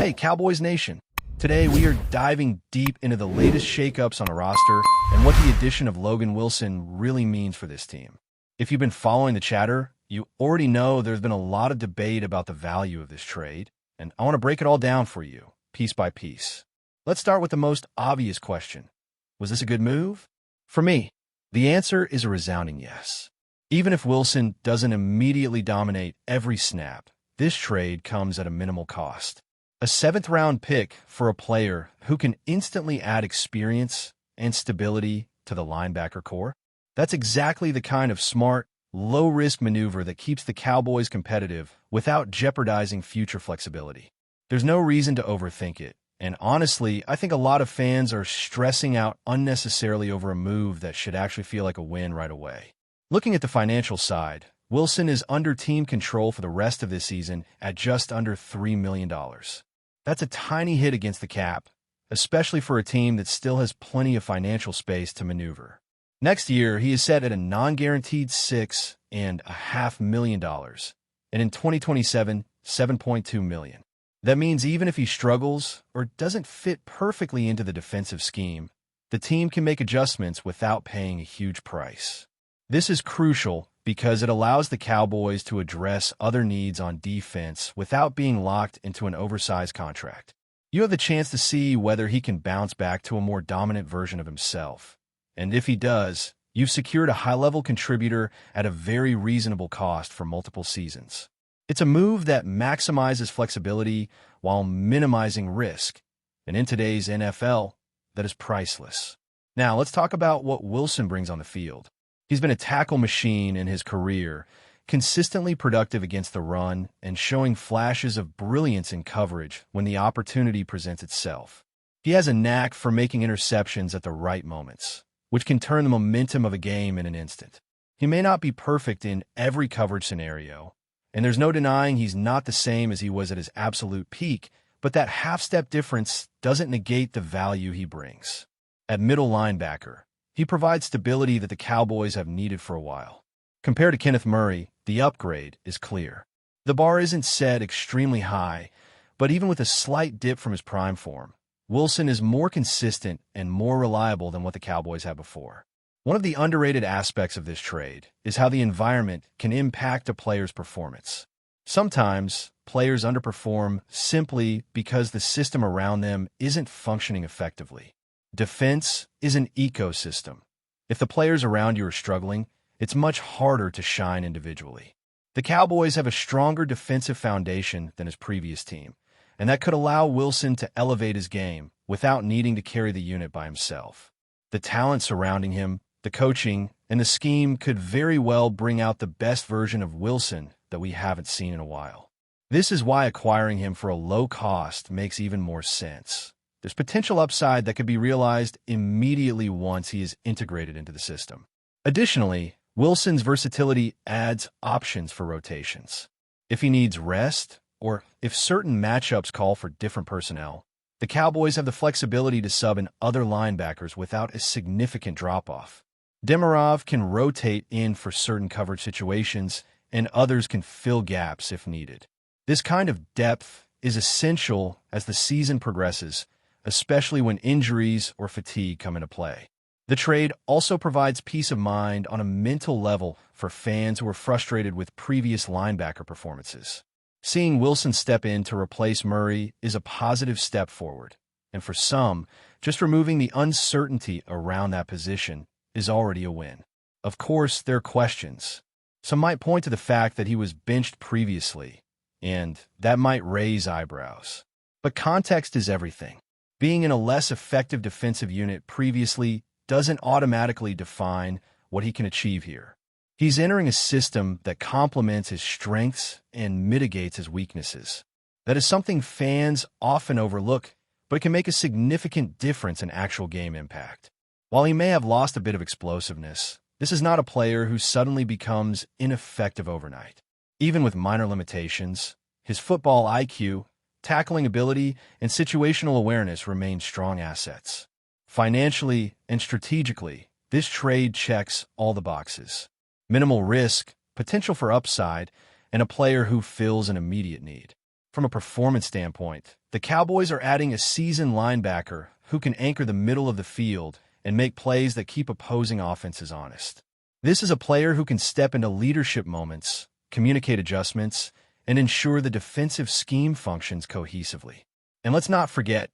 Hey, Cowboys Nation. Today we are diving deep into the latest shakeups on the roster and what the addition of Logan Wilson really means for this team. If you've been following the chatter, you already know there's been a lot of debate about the value of this trade, and I want to break it all down for you, piece by piece. Let's start with the most obvious question. Was this a good move? For me, the answer is a resounding yes. Even if Wilson doesn't immediately dominate every snap, this trade comes at a minimal cost. A seventh-round pick for a player who can instantly add experience and stability to the linebacker core? That's exactly the kind of smart, low-risk maneuver that keeps the Cowboys competitive without jeopardizing future flexibility. There's no reason to overthink it, and honestly, I think a lot of fans are stressing out unnecessarily over a move that should actually feel like a win right away. Looking at the financial side, Wilson is under team control for the rest of this season at just under $3 million. That's a tiny hit against the cap, especially for a team that still has plenty of financial space to maneuver. Next year, he is set at a non-guaranteed $6.5 million, and in 2027, $7.2 million. That means even if he struggles or doesn't fit perfectly into the defensive scheme, the team can make adjustments without paying a huge price. This is crucial because it allows the Cowboys to address other needs on defense without being locked into an oversized contract. You have the chance to see whether he can bounce back to a more dominant version of himself. And if he does, you've secured a high-level contributor at a very reasonable cost for multiple seasons. It's a move that maximizes flexibility while minimizing risk. And in today's NFL, that is priceless. Now, let's talk about what Wilson brings on the field. He's been a tackle machine in his career, consistently productive against the run and showing flashes of brilliance in coverage when the opportunity presents itself. He has a knack for making interceptions at the right moments, which can turn the momentum of a game in an instant. He may not be perfect in every coverage scenario, and there's no denying he's not the same as he was at his absolute peak, but that half-step difference doesn't negate the value he brings. At middle linebacker, he provides stability that the Cowboys have needed for a while. Compared to Kenneth Murray, the upgrade is clear. The bar isn't set extremely high, but even with a slight dip from his prime form, Wilson is more consistent and more reliable than what the Cowboys had before. One of the underrated aspects of this trade is how the environment can impact a player's performance. Sometimes, players underperform simply because the system around them isn't functioning effectively. Defense is an ecosystem. If the players around you are struggling, it's much harder to shine individually. The Cowboys have a stronger defensive foundation than his previous team, and that could allow Wilson to elevate his game without needing to carry the unit by himself. The talent surrounding him, the coaching, and the scheme could very well bring out the best version of Wilson that we haven't seen in a while. This is why acquiring him for a low cost makes even more sense. There's potential upside that could be realized immediately once he is integrated into the system. Additionally, Wilson's versatility adds options for rotations. If he needs rest, or if certain matchups call for different personnel, the Cowboys have the flexibility to sub in other linebackers without a significant drop-off. Demirov can rotate in for certain coverage situations, and others can fill gaps if needed. This kind of depth is essential as the season progresses, especially when injuries or fatigue come into play. The trade also provides peace of mind on a mental level for fans who are frustrated with previous linebacker performances. Seeing Wilson step in to replace Murray is a positive step forward, and for some, just removing the uncertainty around that position is already a win. Of course, there are questions. Some might point to the fact that he was benched previously, and that might raise eyebrows. But context is everything. Being in a less effective defensive unit previously doesn't automatically define what he can achieve here. He's entering a system that complements his strengths and mitigates his weaknesses. That is something fans often overlook, but it can make a significant difference in actual game impact. While he may have lost a bit of explosiveness, this is not a player who suddenly becomes ineffective overnight. Even with minor limitations, his football IQ, tackling ability, and situational awareness remain strong assets. Financially and strategically, this trade checks all the boxes. Minimal risk, potential for upside, and a player who fills an immediate need. From a performance standpoint, the Cowboys are adding a seasoned linebacker who can anchor the middle of the field and make plays that keep opposing offenses honest. This is a player who can step into leadership moments, communicate adjustments, and ensure the defensive scheme functions cohesively. And let's not forget,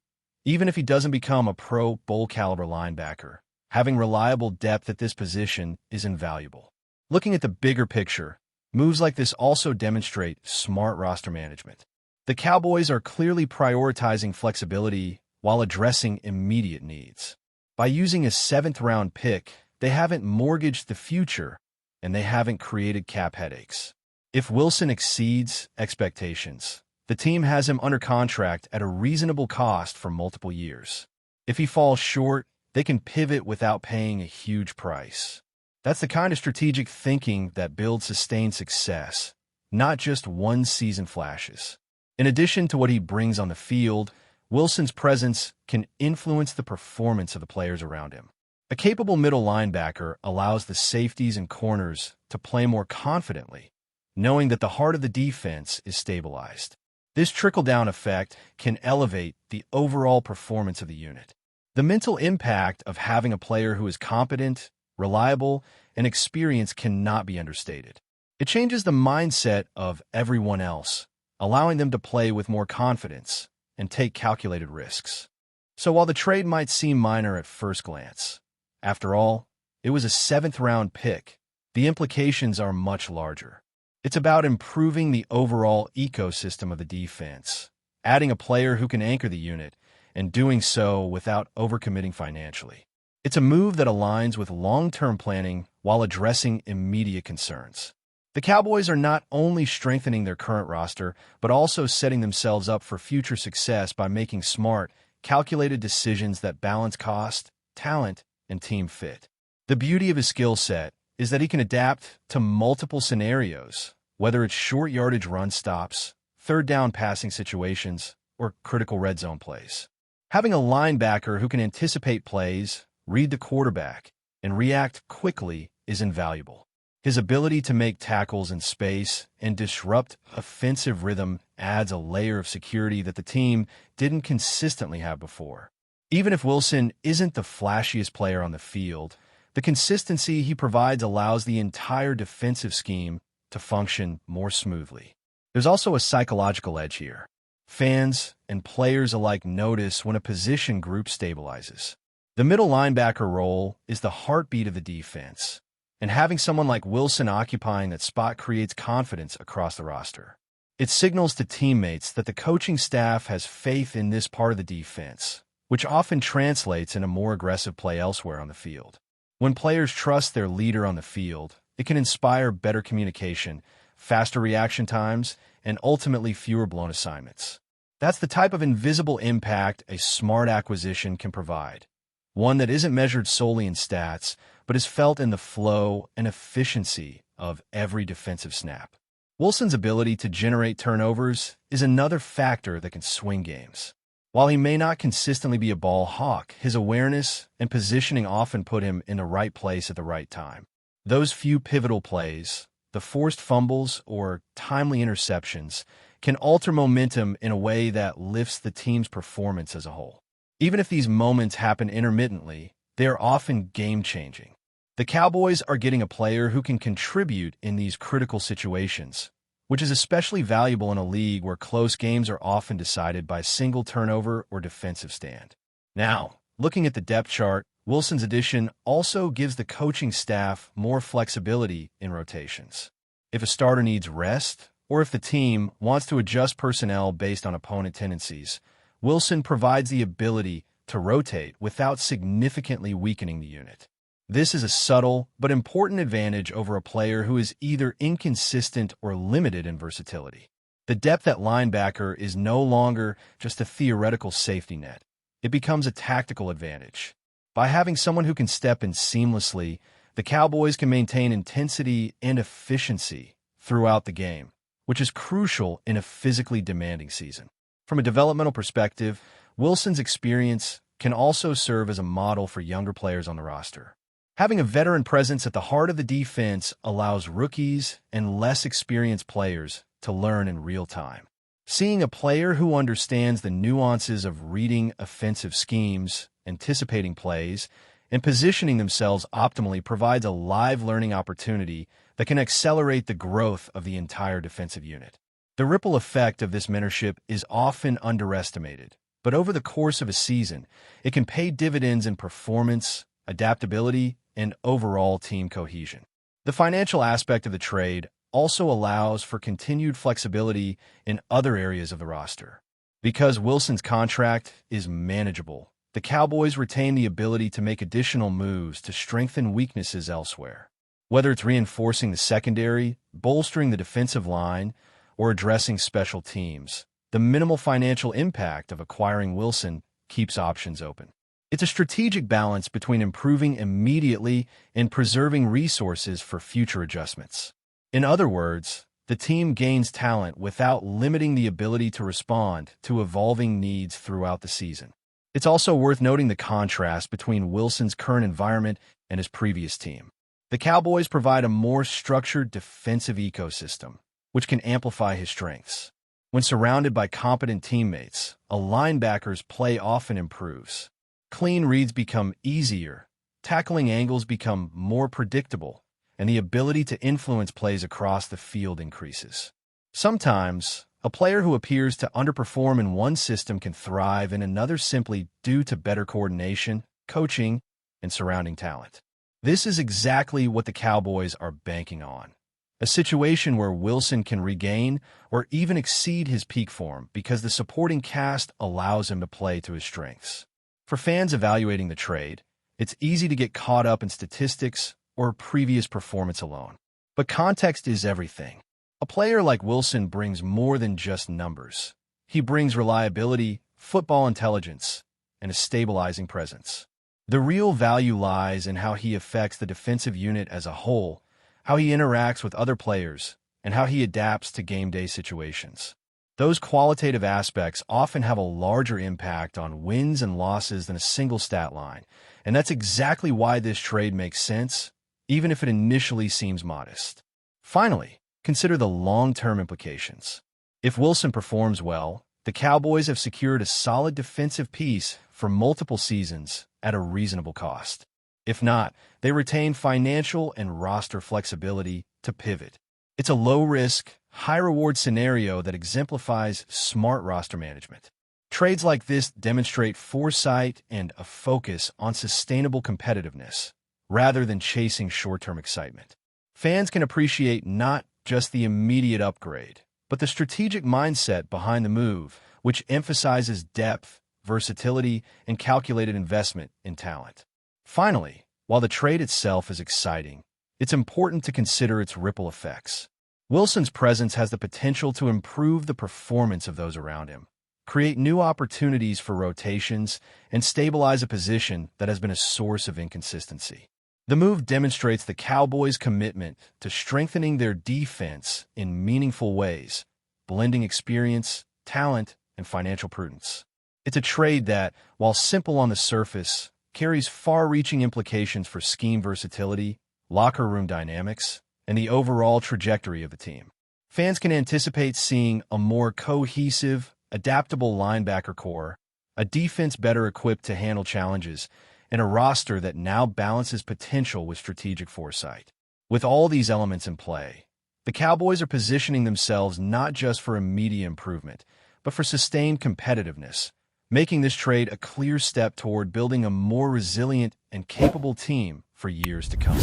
even if he doesn't become a Pro Bowl-caliber linebacker, having reliable depth at this position is invaluable. Looking at the bigger picture, moves like this also demonstrate smart roster management. The Cowboys are clearly prioritizing flexibility while addressing immediate needs. By using a seventh-round pick, they haven't mortgaged the future, and they haven't created cap headaches. If Wilson exceeds expectations, the team has him under contract at a reasonable cost for multiple years. If he falls short, they can pivot without paying a huge price. That's the kind of strategic thinking that builds sustained success, not just one-season flashes. In addition to what he brings on the field, Wilson's presence can influence the performance of the players around him. A capable middle linebacker allows the safeties and corners to play more confidently, knowing that the heart of the defense is stabilized. This trickle-down effect can elevate the overall performance of the unit. The mental impact of having a player who is competent, reliable, and experienced cannot be understated. It changes the mindset of everyone else, allowing them to play with more confidence and take calculated risks. So while the trade might seem minor at first glance, after all, it was a seventh-round pick. The implications are much larger. It's about improving the overall ecosystem of the defense, adding a player who can anchor the unit, and doing so without overcommitting financially. It's a move that aligns with long-term planning while addressing immediate concerns. The Cowboys are not only strengthening their current roster, but also setting themselves up for future success by making smart, calculated decisions that balance cost, talent, and team fit. The beauty of his skill set is that he can adapt to multiple scenarios, whether it's short yardage run stops, third down passing situations, or critical red zone plays. Having a linebacker who can anticipate plays, read the quarterback, and react quickly is invaluable. His ability to make tackles in space and disrupt offensive rhythm adds a layer of security that the team didn't consistently have before. Even if Wilson isn't the flashiest player on the field, the consistency he provides allows the entire defensive scheme to function more smoothly. There's also a psychological edge here. Fans and players alike notice when a position group stabilizes. The middle linebacker role is the heartbeat of the defense, and having someone like Wilson occupying that spot creates confidence across the roster. It signals to teammates that the coaching staff has faith in this part of the defense, which often translates into more aggressive play elsewhere on the field. When players trust their leader on the field, it can inspire better communication, faster reaction times, and ultimately fewer blown assignments. That's the type of invisible impact a smart acquisition can provide, one that isn't measured solely in stats, but is felt in the flow and efficiency of every defensive snap. Wilson's ability to generate turnovers is another factor that can swing games. While he may not consistently be a ball hawk, his awareness and positioning often put him in the right place at the right time. Those few pivotal plays, the forced fumbles or timely interceptions, can alter momentum in a way that lifts the team's performance as a whole. Even if these moments happen intermittently, they are often game-changing. The Cowboys are getting a player who can contribute in these critical situations, which is especially valuable in a league where close games are often decided by a single turnover or defensive stand. Now, looking at the depth chart, Wilson's addition also gives the coaching staff more flexibility in rotations. If a starter needs rest, or if the team wants to adjust personnel based on opponent tendencies, Wilson provides the ability to rotate without significantly weakening the unit. This is a subtle but important advantage over a player who is either inconsistent or limited in versatility. The depth at linebacker is no longer just a theoretical safety net. It becomes a tactical advantage. By having someone who can step in seamlessly, the Cowboys can maintain intensity and efficiency throughout the game, which is crucial in a physically demanding season. From a developmental perspective, Wilson's experience can also serve as a model for younger players on the roster. Having a veteran presence at the heart of the defense allows rookies and less experienced players to learn in real time. Seeing a player who understands the nuances of reading offensive schemes, anticipating plays, and positioning themselves optimally provides a live learning opportunity that can accelerate the growth of the entire defensive unit. The ripple effect of this mentorship is often underestimated, but over the course of a season, it can pay dividends in performance, adaptability, and overall team cohesion. The financial aspect of the trade also allows for continued flexibility in other areas of the roster. Because Wilson's contract is manageable, the Cowboys retain the ability to make additional moves to strengthen weaknesses elsewhere. Whether it's reinforcing the secondary, bolstering the defensive line, or addressing special teams, the minimal financial impact of acquiring Wilson keeps options open. It's a strategic balance between improving immediately and preserving resources for future adjustments. In other words, the team gains talent without limiting the ability to respond to evolving needs throughout the season. It's also worth noting the contrast between Wilson's current environment and his previous team. The Cowboys provide a more structured defensive ecosystem, which can amplify his strengths. When surrounded by competent teammates, a linebacker's play often improves. Clean reads become easier, tackling angles become more predictable, and the ability to influence plays across the field increases. Sometimes, a player who appears to underperform in one system can thrive in another simply due to better coordination, coaching, and surrounding talent. This is exactly what the Cowboys are banking on. A situation where Wilson can regain or even exceed his peak form because the supporting cast allows him to play to his strengths. For fans evaluating the trade, it's easy to get caught up in statistics or previous performance alone. But context is everything. A player like Wilson brings more than just numbers. He brings reliability, football intelligence, and a stabilizing presence. The real value lies in how he affects the defensive unit as a whole, how he interacts with other players, and how he adapts to game day situations. Those qualitative aspects often have a larger impact on wins and losses than a single stat line, and that's exactly why this trade makes sense, even if it initially seems modest. Finally, consider the long-term implications. If Wilson performs well, the Cowboys have secured a solid defensive piece for multiple seasons at a reasonable cost. If not, they retain financial and roster flexibility to pivot. It's a low-risk, high-reward scenario that exemplifies smart roster management. Trades like this demonstrate foresight and a focus on sustainable competitiveness, rather than chasing short-term excitement. Fans can appreciate not just the immediate upgrade, but the strategic mindset behind the move, which emphasizes depth, versatility, and calculated investment in talent. Finally, while the trade itself is exciting, it's important to consider its ripple effects. Wilson's presence has the potential to improve the performance of those around him, create new opportunities for rotations, and stabilize a position that has been a source of inconsistency. The move demonstrates the Cowboys' commitment to strengthening their defense in meaningful ways, blending experience, talent, and financial prudence. It's a trade that, while simple on the surface, carries far-reaching implications for scheme versatility, locker room dynamics, and the overall trajectory of the team. Fans can anticipate seeing a more cohesive, adaptable linebacker core, a defense better equipped to handle challenges, and a roster that now balances potential with strategic foresight. With all these elements in play, the Cowboys are positioning themselves not just for immediate improvement, but for sustained competitiveness, making this trade a clear step toward building a more resilient and capable team for years to come.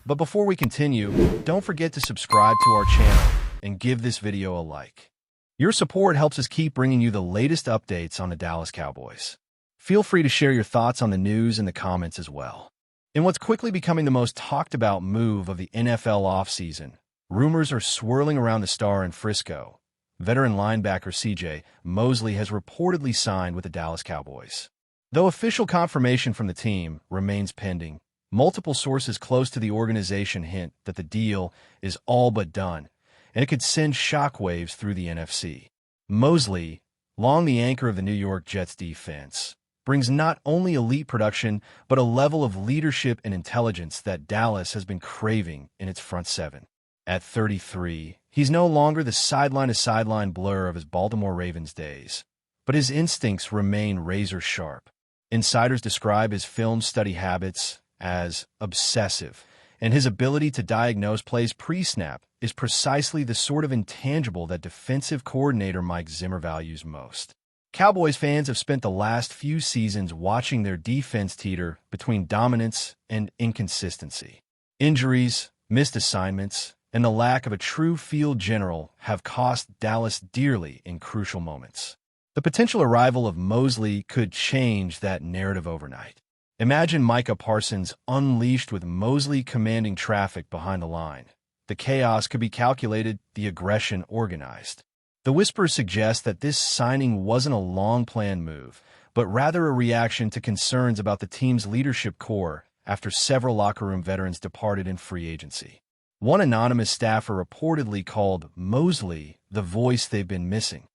But before we continue, don't forget to subscribe to our channel and give this video a like. Your support helps us keep bringing you the latest updates on the Dallas Cowboys. Feel free to share your thoughts on the news in the comments as well. In what's quickly becoming the most talked about move of the NFL offseason, rumors are swirling around the star in Frisco. Veteran linebacker C.J. Mosley has reportedly signed with the Dallas Cowboys. Though official confirmation from the team remains pending, multiple sources close to the organization hint that the deal is all but done, and it could send shockwaves through the NFC. Mosley, long the anchor of the New York Jets defense, brings not only elite production, but a level of leadership and intelligence that Dallas has been craving in its front seven. At 33, he's no longer the sideline-to-sideline blur of his Baltimore Ravens days, but his instincts remain razor-sharp. Insiders describe his film study habits as obsessive, and his ability to diagnose plays pre-snap is precisely the sort of intangible that defensive coordinator Mike Zimmer values most. Cowboys fans have spent the last few seasons watching their defense teeter between dominance and inconsistency. Injuries, missed assignments, and the lack of a true field general have cost Dallas dearly in crucial moments. The potential arrival of Mosley could change that narrative overnight. Imagine Micah Parsons unleashed with Mosley commanding traffic behind the line. The chaos could be calculated, the aggression organized. The whispers suggest that this signing wasn't a long-planned move, but rather a reaction to concerns about the team's leadership core after several locker room veterans departed in free agency. One anonymous staffer reportedly called Mosley the voice they've been missing.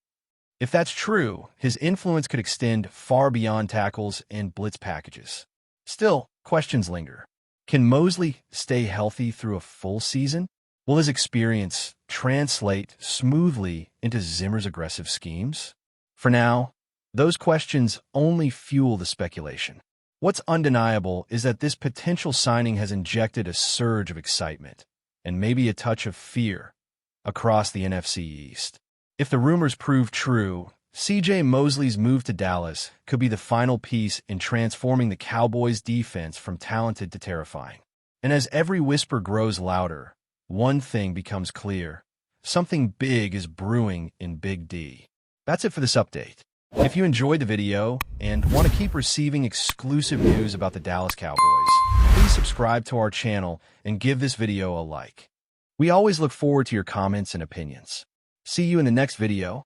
If that's true, his influence could extend far beyond tackles and blitz packages. Still, questions linger. Can Mosley stay healthy through a full season? Will his experience translate smoothly into Zimmer's aggressive schemes? For now, those questions only fuel the speculation. What's undeniable is that this potential signing has injected a surge of excitement, and maybe a touch of fear, across the NFC East. If the rumors prove true, C.J. Mosley's move to Dallas could be the final piece in transforming the Cowboys' defense from talented to terrifying. And as every whisper grows louder, one thing becomes clear. Something big is brewing in Big D. That's it for this update. If you enjoyed the video and want to keep receiving exclusive news about the Dallas Cowboys, please subscribe to our channel and give this video a like. We always look forward to your comments and opinions. See you in the next video.